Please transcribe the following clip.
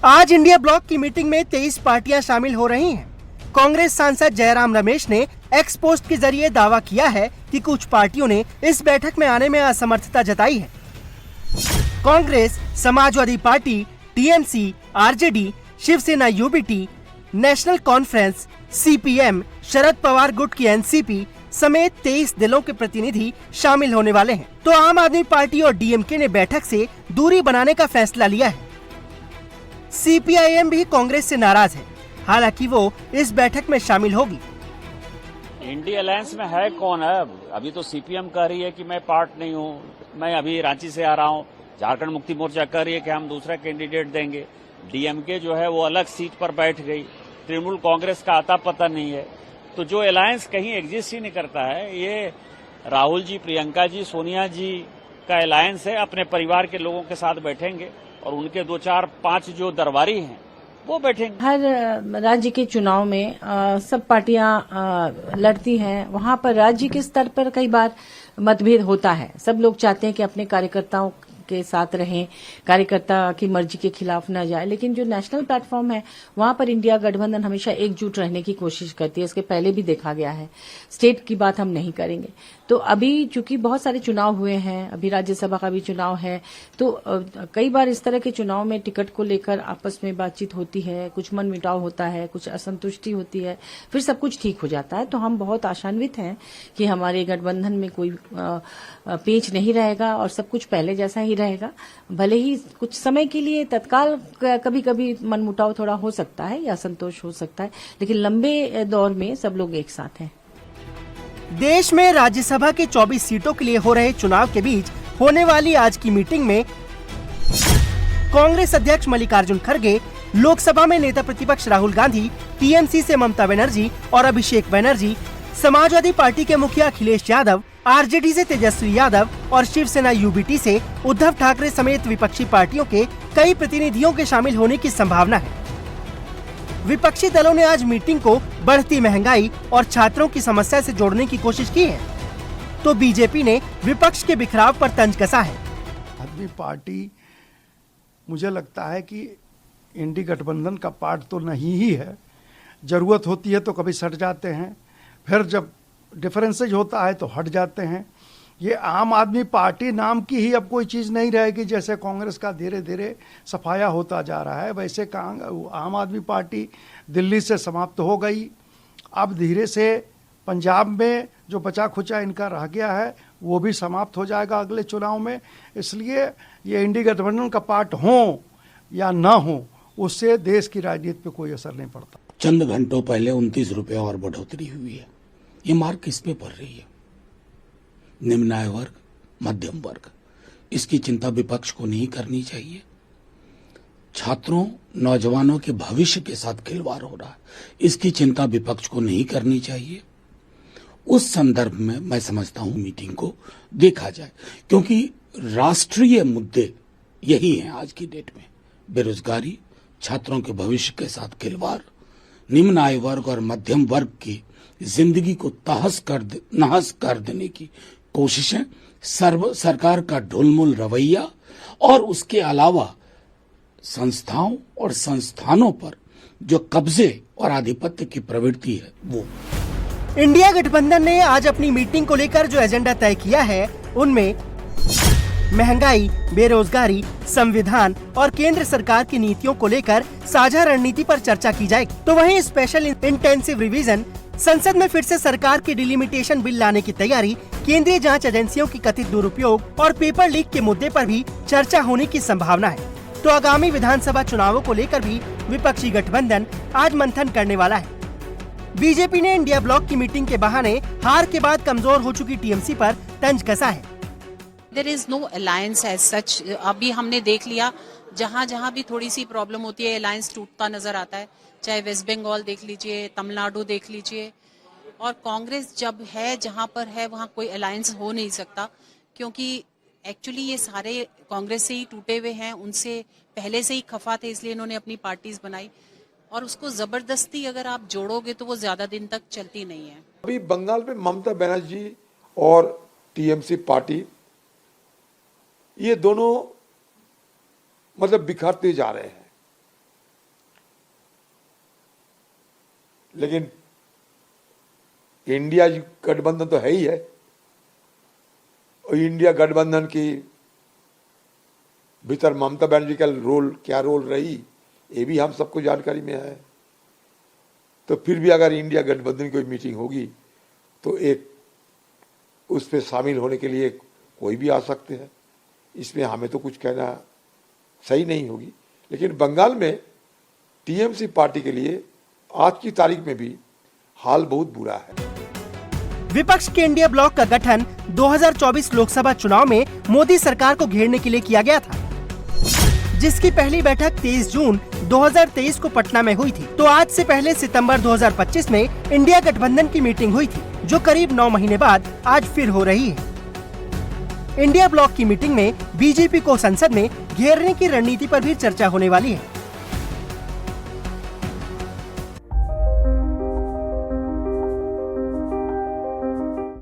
आज India block की meeting में 23 पार्टियां शामिल हो रही हैं। कांग्रेस सांसद जयराम रमेश ने एक्स पोस्ट के जरिए दावा किया है कि कुछ पार्टियों ने इस बैठक में आने में असमर्थता जताई है। Congress, Samajwadi party, TMC, RJD, Shivsena UBT, National Conference, CPM, Sharad Pawar गुट की एनसीपी समेत 23 दलों के प्रतिनिधि शामिल होने वाले हैं। तो आम आदमी पार्टी और डीएमके ने बैठक से दूरी बनाने का फैसला लिया है। सीपीआईएम भी कांग्रेस से नाराज है, हालांकि वो इस बैठक में शामिल होगी। इंडी अलायंस में है कौन है? अभी तो सीपीएम कह रही है कि मैं पार्ट नहीं हूँ, मैं अभी रांची से आ रहा हूँ। झारखंड मुक्ति मोर्चा कह रही है कि हम दूसरा कैंडिडेट देंगे। डीएमके जो है वो अलग सीट पर बैठ गई। तृणमूल कांग्रेस का आता पता नहीं है। तो जो अलायंस कहीं एग्जिस्ट ही नहीं करता है, ये राहुल जी, प्रियंका जी, सोनिया जी का अलायंस है। अपने परिवार के लोगों के साथ बैठेंगे और उनके 2, 4, 5 जो दरबारी हैं वो बैठेंगे। हर राज्य के चुनाव में सब पार्टियां लड़ती हैं। वहां पर राज्य के स्तर पर कई बार मतभेद होता है। सब लोग चाहते हैं कि अपने कार्यकर्ताओं के साथ रहें, कार्यकर्ता की मर्जी के खिलाफ न जाए। लेकिन जो नेशनल प्लेटफॉर्म है वहां पर इंडिया गठबंधन हमेशा एकजुट रहने की कोशिश करती है। इसके पहले भी देखा गया है। स्टेट की बात हम नहीं करेंगे। तो अभी चूंकि बहुत सारे चुनाव हुए हैं, अभी राज्यसभा का भी चुनाव है, तो कई बार इस तरह के चुनाव में टिकट को लेकर आपस में बातचीत होती है, कुछ मन मिटाव होता है, कुछ असंतुष्टि होती है, फिर सब कुछ ठीक हो जाता है। तो हम बहुत आशान्वित हैं कि हमारे गठबंधन में कोई पेच नहीं रहेगा और सब कुछ पहले जैसा ही रहेगा। भले ही कुछ समय के लिए तत्काल कभी कभी मनमुटाव थोड़ा हो सकता है या असंतोष हो सकता है, लेकिन लंबे दौर में सब लोग एक साथ हैं। देश में राज्यसभा के 24 सीटों के लिए हो रहे चुनाव के बीच होने वाली आज की मीटिंग में कांग्रेस अध्यक्ष मल्लिकार्जुन खड़गे, लोकसभा में नेता प्रतिपक्ष राहुल गांधी, टीएमसी से ममता बनर्जी और अभिषेक बनर्जी, समाजवादी पार्टी के मुखिया अखिलेश यादव, आरजेडी से तेजस्वी यादव और शिवसेना यूबीटी से उद्धव ठाकरे समेत विपक्षी पार्टियों के कई प्रतिनिधियों के शामिल होने की संभावना है। विपक्षी दलों ने आज मीटिंग को बढ़ती महंगाई और छात्रों की समस्या से जोड़ने की कोशिश की है, तो बीजेपी ने विपक्ष के बिखराव पर तंज कसा है। आदमी पार्टी मुझे लगता है कि इंडी गठबंधन का पार्ट तो नहीं ही है। जरूरत होती है तो कभी सट जाते हैं, फिर जब डिफरेंसेज होता है तो हट जाते हैं। ये आम आदमी पार्टी नाम की ही अब कोई चीज़ नहीं रहेगी। जैसे कांग्रेस का धीरे धीरे सफाया होता जा रहा है, वैसे आम आदमी पार्टी दिल्ली से समाप्त हो गई। अब धीरे से पंजाब में जो बचा खुचा इनका रह गया है वो भी समाप्त हो जाएगा अगले चुनाव में। इसलिए ये इंडी गठबंधन का पार्ट हो या ना हो, उससे देश की राजनीति पे कोई असर नहीं पड़ता। चंद घंटों पहले 29 रुपये और बढ़ोतरी हुई है। ये मार किस पे पड़ रही है? निम्न आय वर्ग, मध्यम वर्ग। इसकी चिंता विपक्ष को नहीं करनी चाहिए। छात्रों, नौजवानों के भविष्य के साथ खिलवाड़ हो रहा है, इसकी चिंता विपक्ष को नहीं करनी चाहिए। उस संदर्भ में मैं समझता हूं मीटिंग को देखा जाए, क्योंकि राष्ट्रीय मुद्दे यही हैं आज की डेट में। बेरोजगारी, छात्रों के भविष्य के साथ खिलवाड़, निम्न आय वर्ग और मध्यम वर्ग की जिंदगी को नहस कर देने की कोशिशें, सरकार का ढुलमुल रवैया और उसके अलावा संस्थाओं और संस्थानों पर जो कब्जे और आधिपत्य की प्रवृत्ति है वो। इंडिया गठबंधन ने आज अपनी मीटिंग को लेकर जो एजेंडा तय किया है उनमें महंगाई, बेरोजगारी, संविधान और केंद्र सरकार की नीतियों को लेकर साझा रणनीति पर चर्चा की जाएगी। तो वहीं स्पेशल इंटेंसिव रिवीजन, संसद में फिर से सरकार की डिलिमिटेशन बिल लाने की तैयारी, केंद्रीय जांच एजेंसियों की कथित दुरुपयोग और पेपर लीक के मुद्दे पर भी चर्चा होने की संभावना है। तो आगामी विधानसभा चुनावों को लेकर भी विपक्षी गठबंधन आज मंथन करने वाला है। बीजेपी ने इंडिया ब्लॉक की मीटिंग के बहाने हार के बाद कमजोर हो चुकी टीएमसी पर तंज कसा है। There is no alliance as such। अभी हमने देख लिया, जहाँ जहाँ भी थोड़ी सी प्रॉब्लम होती है अलायंस टूटता नजर आता है। चाहे वेस्ट बंगाल देख लीजिए, तमिलनाडु देख लीजिए। और कांग्रेस जब है जहाँ पर है वहाँ कोई अलायंस हो नहीं सकता, क्योंकि एक्चुअली ये सारे कांग्रेस से ही टूटे हुए हैं। उनसे पहले से ही खफा थे, इसलिए इन्होंने अपनी पार्टीज बनाई और उसको जबरदस्ती अगर आप जोड़ोगे तो वो ज्यादा दिन तक चलती नहीं है। अभी बंगाल में ममता बनर्जी और टीएमसी पार्टी, ये दोनों मतलब बिखरते जा रहे हैं। लेकिन इंडिया गठबंधन तो है ही है, और इंडिया गठबंधन की भीतर ममता बनर्जी का क्या रोल रही, ये भी हम सबको जानकारी में है। तो फिर भी अगर इंडिया गठबंधन की कोई मीटिंग होगी तो एक उस पर शामिल होने के लिए कोई भी आ सकते हैं, इसमें हमें तो कुछ कहना सही नहीं होगी। लेकिन बंगाल में टीएमसी पार्टी के लिए आज की तारीख में भी हाल बहुत बुरा है। विपक्ष के इंडिया ब्लॉक का गठन 2024 लोकसभा चुनाव में मोदी सरकार को घेरने के लिए किया गया था, जिसकी पहली बैठक 23 जून 2023 को पटना में हुई थी। तो आज से पहले सितंबर 2025 में इंडिया गठबंधन की मीटिंग हुई थी, जो करीब 9 महीने बाद आज फिर हो रही है। इंडिया ब्लॉक की मीटिंग में बीजेपी को संसद में घेरने की रणनीति पर भी चर्चा होने वाली है।